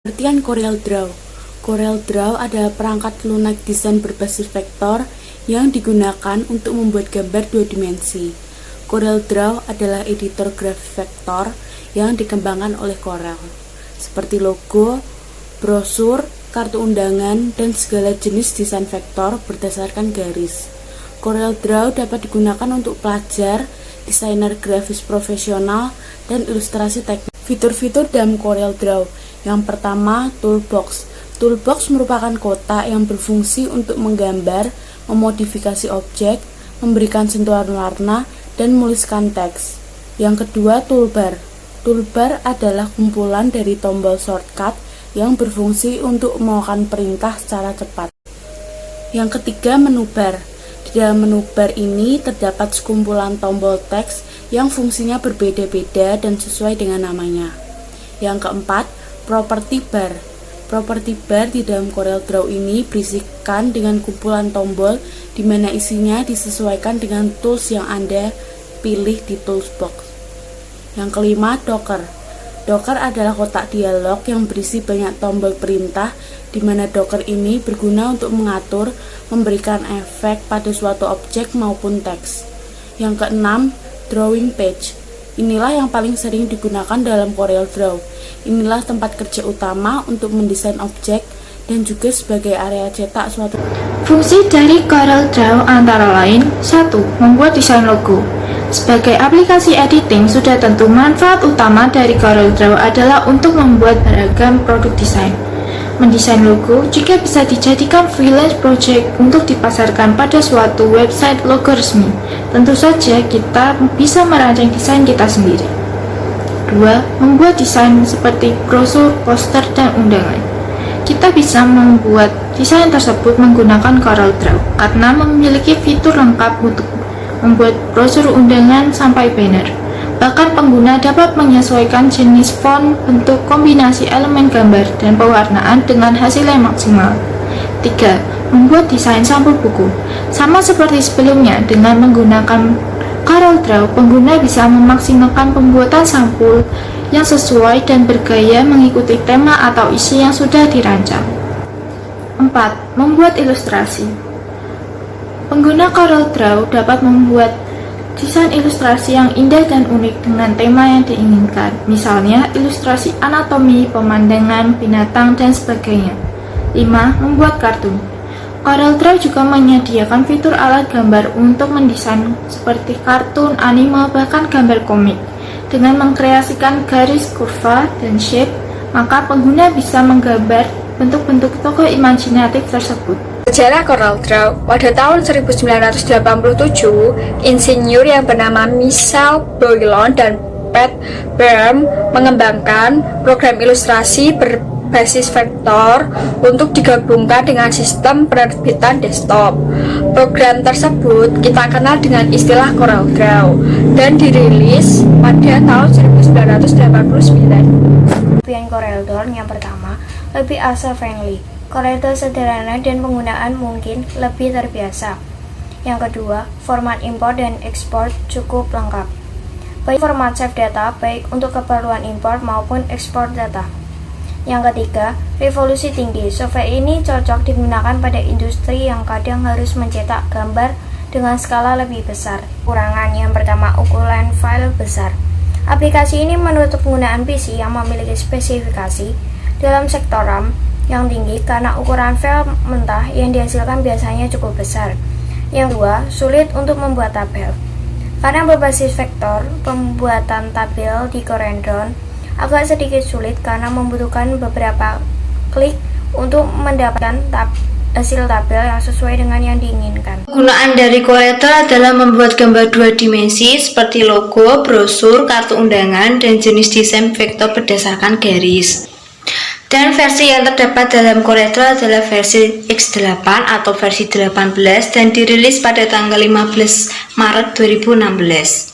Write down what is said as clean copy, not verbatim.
Pengertian CorelDRAW. CorelDRAW adalah perangkat lunak desain berbasis vektor yang digunakan untuk membuat gambar dua dimensi. CorelDRAW adalah editor grafis vektor yang dikembangkan oleh Corel, seperti logo, brosur, kartu undangan, dan segala jenis desain vektor berdasarkan garis. CorelDRAW dapat digunakan untuk pelajar, desainer grafis profesional, dan ilustrasi teknik. Fitur-fitur dalam CorelDRAW. Yang pertama, Toolbox. Toolbox merupakan kotak yang berfungsi untuk menggambar, memodifikasi objek, memberikan sentuhan warna, dan menuliskan teks. Yang kedua, Toolbar. Toolbar adalah kumpulan dari tombol shortcut yang berfungsi untuk melakukan perintah secara cepat. Yang ketiga, Menu Bar. Di dalam menu bar ini terdapat sekumpulan tombol teks yang fungsinya berbeda-beda dan sesuai dengan namanya. Yang keempat, Property Bar. Property Bar di dalam CorelDRAW ini berisikan dengan kumpulan tombol di mana isinya disesuaikan dengan tools yang Anda pilih di Toolbox. Yang kelima, Docker. Docker adalah kotak dialog yang berisi banyak tombol perintah di mana Docker ini berguna untuk mengatur, memberikan efek pada suatu objek maupun teks. Yang keenam, Drawing Page. Inilah yang paling sering digunakan dalam CorelDRAW. Inilah tempat kerja utama untuk mendesain objek dan juga sebagai area cetak suatu. Fungsi dari CorelDRAW antara lain: 1. Membuat desain logo. Sebagai aplikasi editing, sudah tentu manfaat utama dari CorelDRAW adalah untuk membuat beragam produk desain. Mendesain logo juga bisa dijadikan freelance project untuk dipasarkan pada suatu website logo resmi. Tentu saja kita bisa merancang desain kita sendiri. 2. Membuat desain seperti brosur, poster, dan undangan. Kita bisa membuat desain tersebut menggunakan CorelDRAW karena memiliki fitur lengkap untuk membuat brosur undangan sampai banner. Bahkan pengguna dapat menyesuaikan jenis font, bentuk, kombinasi elemen gambar, dan pewarnaan dengan hasil yang maksimal. 3. Membuat desain sampul buku. Sama seperti sebelumnya, dengan menggunakan CorelDRAW, pengguna bisa memaksimalkan pembuatan sampul yang sesuai dan bergaya mengikuti tema atau isi yang sudah dirancang. 4. Membuat ilustrasi. Pengguna CorelDRAW dapat membuat desain ilustrasi yang indah dan unik dengan tema yang diinginkan, misalnya ilustrasi anatomi, pemandangan, binatang, dan sebagainya. 5. Membuat kartun. CorelDRAW juga menyediakan fitur alat gambar untuk mendesain seperti kartun, anime, bahkan gambar komik. Dengan mengkreasikan garis, kurva, dan shape, maka pengguna bisa menggambar bentuk-bentuk tokoh imajinatif tersebut. Sejarah CorelDRAW. Pada tahun 1987, insinyur yang bernama Michel Boillon dan Pat Byrne mengembangkan program ilustrasi berbasis vektor untuk digabungkan dengan sistem penerbitan desktop. Program tersebut kita kenal dengan istilah CorelDRAW dan dirilis pada tahun 1989. Kelebihan CorelDRAW yang pertama, lebih user-friendly. CorelDRAW sederhana dan penggunaan mungkin lebih terbiasa. Yang kedua, format import dan ekspor cukup lengkap. Baik format save data, baik untuk keperluan import maupun ekspor data. Yang ketiga, resolusi tinggi. Software ini cocok digunakan pada industri yang kadang harus mencetak gambar dengan skala lebih besar. Kurangan yang pertama, ukuran file besar. Aplikasi ini menutup penggunaan PC yang memiliki spesifikasi dalam sektor RAM yang tinggi karena ukuran file mentah yang dihasilkan biasanya cukup besar. Yang kedua, sulit untuk membuat tabel. Karena berbasis vektor, pembuatan tabel di CorelDRAW agak sedikit sulit karena membutuhkan beberapa klik untuk mendapatkan hasil tabel yang sesuai dengan yang diinginkan. Penggunaan dari CorelDRAW adalah membuat gambar dua dimensi seperti logo, brosur, kartu undangan, dan jenis desain vektor berdasarkan garis. Dan versi yang terdapat dalam CorelDRAW adalah versi X8 atau versi 18 dan dirilis pada tanggal 15 Maret 2016.